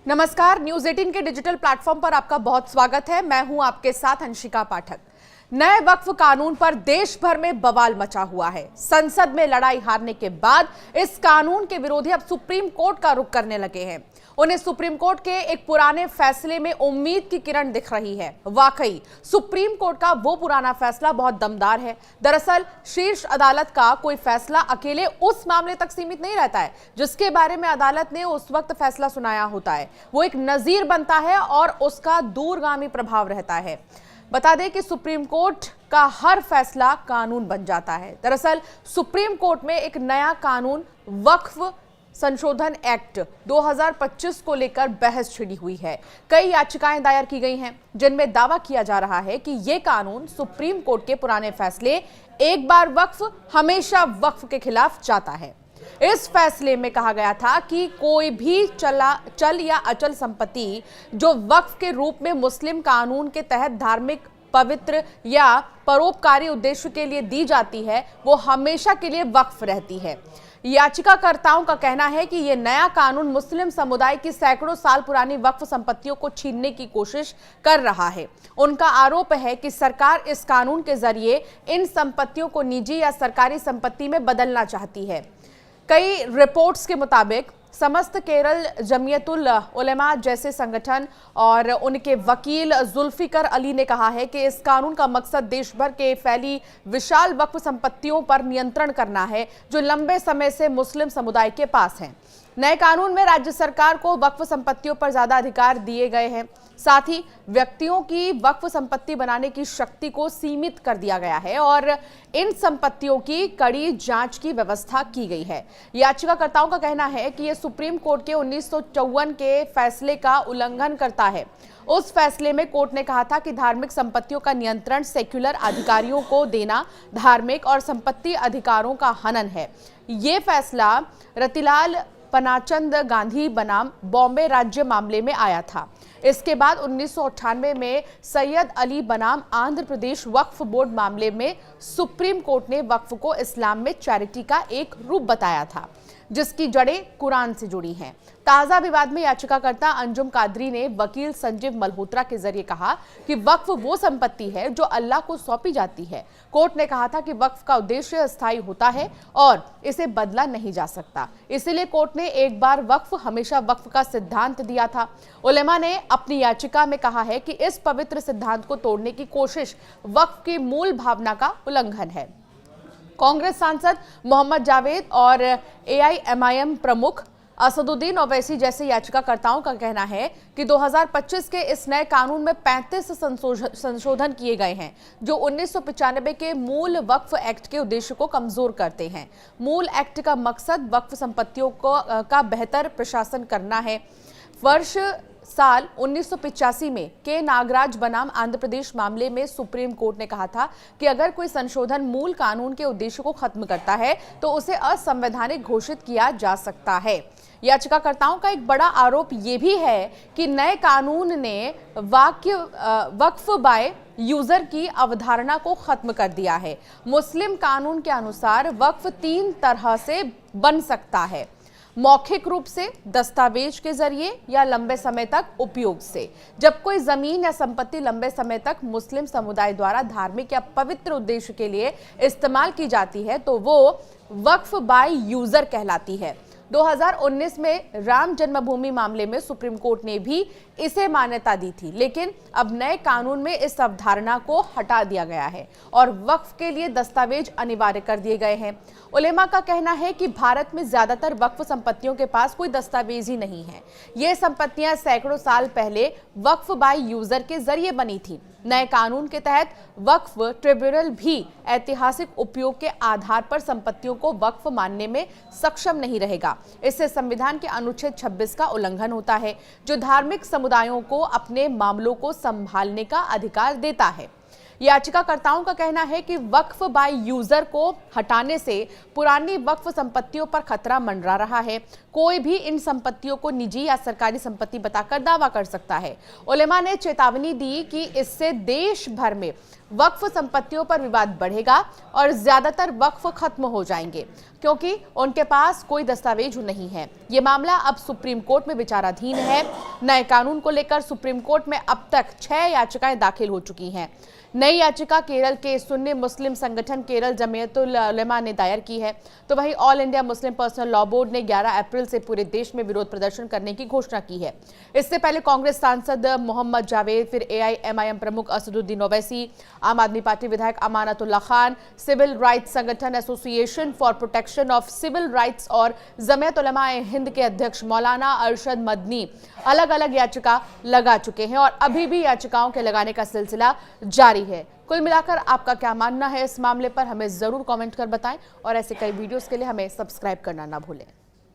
नमस्कार, न्यूज 18 के digital platform पर आपका बहुत स्वागत है। मैं हूं आपके साथ अंशिका पाठक। नए वक्फ कानून पर देश भर में बवाल मचा हुआ है। संसद में लड़ाई हारने के बाद इस कानून के विरोधी अब सुप्रीम कोर्ट का रुख करने लगे हैं। उन्हें सुप्रीम कोर्ट के एक पुराने फैसले में उम्मीद की किरण दिख रही है। वाकई सुप्रीम कोर्ट का वो पुराना फैसला बहुत दमदार है। दरअसल शीर्ष अदालत का कोई फैसला अकेले उस मामले तक सीमित नहीं रहता है जिसके बारे में अदालत ने उस वक्त फैसला सुनाया होता है। वो एक नजीर बनता है और उसका दूरगामी प्रभाव रहता है। बता दें कि सुप्रीम कोर्ट का हर फैसला कानून बन जाता है। दरअसल सुप्रीम कोर्ट में एक नया कानून वक्फ संशोधन एक्ट 2025 को लेकर बहस छिड़ी हुई है। कई याचिकाएं दायर की गई हैं जिनमें दावा किया जा रहा है कि यह कानून सुप्रीम कोर्ट के पुराने फैसले एक बार वक्फ हमेशा वक्फ के खिलाफ जाता है। इस फैसले में कहा गया था कि कोई भी चल या अचल संपत्ति जो वक्फ के रूप में मुस्लिम कानून के तहत धार्मिक, पवित्र या परोपकारी उद्देश्य के लिए दी जाती है वो हमेशा के लिए वक्फ रहती है। याचिकाकर्ताओं का कहना है कि यह नया कानून मुस्लिम समुदाय की सैकड़ों साल पुरानी वक्फ संपत्तियों को छीनने की कोशिश कर रहा है। उनका आरोप है कि सरकार इस कानून के जरिए इन संपत्तियों को निजी या सरकारी संपत्ति में बदलना चाहती है। कई रिपोर्ट्स के मुताबिक समस्त केरल जमीयतुल उलेमा जैसे संगठन और उनके वकील जुल्फिकर अली ने कहा है कि इस कानून का मकसद देश भर के फैली विशाल वक्फ संपत्तियों पर नियंत्रण करना है जो लंबे समय से मुस्लिम समुदाय के पास हैं। नए कानून में राज्य सरकार को वक्फ संपत्तियों पर ज्यादा अधिकार दिए गए हैं। साथ ही व्यक्तियों की वक्फ संपत्ति बनाने की शक्ति को सीमित कर दिया गया है और इन संपत्तियों की कड़ी जांच की व्यवस्था की गई है। याचिकाकर्ताओं का कहना है कि यह सुप्रीम कोर्ट के 1954 के फैसले का उल्लंघन करता है। उस फैसले में कोर्ट ने कहा था कि धार्मिक संपत्तियों का नियंत्रण सेक्युलर अधिकारियों को देना धार्मिक और संपत्ति अधिकारों का हनन है। ये फैसला रतिलाल पनाचंद गांधी बनाम बॉम्बे राज्य मामले में आया था। इसके बाद 1998 में सैयद अली बनाम आंध्र प्रदेश वक्फ बोर्ड मामले में सुप्रीम कोर्ट ने वक्फ को इस्लाम में चैरिटी का एक रूप बताया था जिसकी जड़ें कुरान से जुड़ी हैं। ताजा विवाद में याचिकाकर्ता अंजुम कादरी ने वकील संजीव मल्होत्रा के जरिए कहा कि वक्फ वो संपत्ति है जो अल्लाह को सौंपी जाती है। कोर्ट ने कहा था कि वक्फ का उद्देश्य अस्थायी होता है और इसे बदला नहीं जा सकता। इसीलिए कोर्ट ने एक बार वक्फ हमेशा वक्फ का सिद्धांत दिया था। उलेमा ने अपनी याचिका में कहा है कि इस पवित्र सिद्धांत को तोड़ने की कोशिश वक्फ की मूल भावना का उल्लंघन है। कांग्रेस सांसद मोहम्मद जावेद और एआईएमआईएम प्रमुख असदुद्दीन ओवैसी जैसे याचिकाकर्ताओं का कहना है कि 2025 के इस नए कानून में 35 संशोधन किए गए हैं जो 1995 के मूल वक्फ एक्ट के उद्देश्य को कमजोर करते हैं। मूल एक्ट का मकसद वक्फ संपत्तियों का बेहतर प्रशासन करना है। वर्ष साल 1985 में के नागराज बनाम आंध्र प्रदेश मामले में सुप्रीम कोर्ट ने कहा था कि अगर कोई संशोधन मूल कानून के उद्देश्य को खत्म करता है तो उसे असंवैधानिक घोषित किया जा सकता है। याचिकाकर्ताओं का एक बड़ा आरोप यह भी है कि नए कानून ने वक्फ बाय यूजर की अवधारणा को खत्म कर दिया है। मुस्लिम कानून के अनुसार वक्फ 3 तरह से बन सकता है: मौखिक रूप से, दस्तावेज के जरिए या लंबे समय तक उपयोग से। जब कोई जमीन या संपत्ति लंबे समय तक मुस्लिम समुदाय द्वारा धार्मिक या पवित्र उद्देश्य के लिए इस्तेमाल की जाती है तो वो वक्फ बाय यूजर कहलाती है। 2019 में राम जन्मभूमि मामले में सुप्रीम कोर्ट ने भी इसे मान्यता दी थी, लेकिन अब नए कानून में इस अवधारणा को हटा दिया गया है और वक्फ के लिए दस्तावेज अनिवार्य कर दिए गए हैं। उलेमा का कहना है कि भारत में ज्यादातर वक्फ संपत्तियों के पास कोई दस्तावेज ही नहीं है। ये संपत्तियां सैकड़ों साल पहले वक्फ बाय यूजर के जरिए बनी थी। नए कानून के तहत वक्फ ट्रिब्यूनल भी ऐतिहासिक उपयोग के आधार पर संपत्तियों को वक्फ मानने में सक्षम नहीं रहेगा। इससे संविधान के अनुच्छेद 26 का उल्लंघन होता है जो धार्मिक समुदायों को अपने मामलों को संभालने का अधिकार देता है। याचिकाकर्ताओं का कहना है कि वक्फ बाय यूजर को हटाने से पुरानी वक्फ संपत्तियों पर खतरा मंडरा रहा है। कोई भी इन संपत्तियों को निजी या सरकारी संपत्ति बताकर दावा कर सकता है। उलेमा ने चेतावनी दी कि इससे देश भर में वक्फ संपत्तियों पर विवाद बढ़ेगा और ज्यादातर वक्फ खत्म हो जाएंगे क्योंकि उनके पास कोई दस्तावेज नहीं है। ये मामला अब सुप्रीम कोर्ट में विचाराधीन है। नए कानून को लेकर सुप्रीम कोर्ट में अब तक 6 याचिकाएं दाखिल हो चुकी हैं। नई याचिका केरल के सुन्नी मुस्लिम संगठन केरल जमीयतुल उलेमा ने दायर की है, तो वहीं all India Muslim personal law board ने 11 अप्रैल से पूरे देश में विरोध प्रदर्शन करने की घोषणा की है। इससे पहले कांग्रेस सांसद मोहम्मद जावेद, फिर एआईएमआईएम प्रमुख असदुद्दीन ओवैसी, आम आदमी पार्टी विधायक अमानतुल्लाह खान, सिविल राइट्स संगठन association for protection of civil rights और जमीयत उलेमा हिंद के अध्यक्ष मौलाना अरशद मदनी अलग अलग याचिका लगा चुके हैं और अभी भी याचिकाओं के लगाने का सिलसिला जारी है। कुल मिलाकर आपका क्या मानना है इस मामले पर, हमें जरूर कमेंट कर बताएं और ऐसे कई वीडियोस के लिए हमें सब्सक्राइब करना ना भूलें।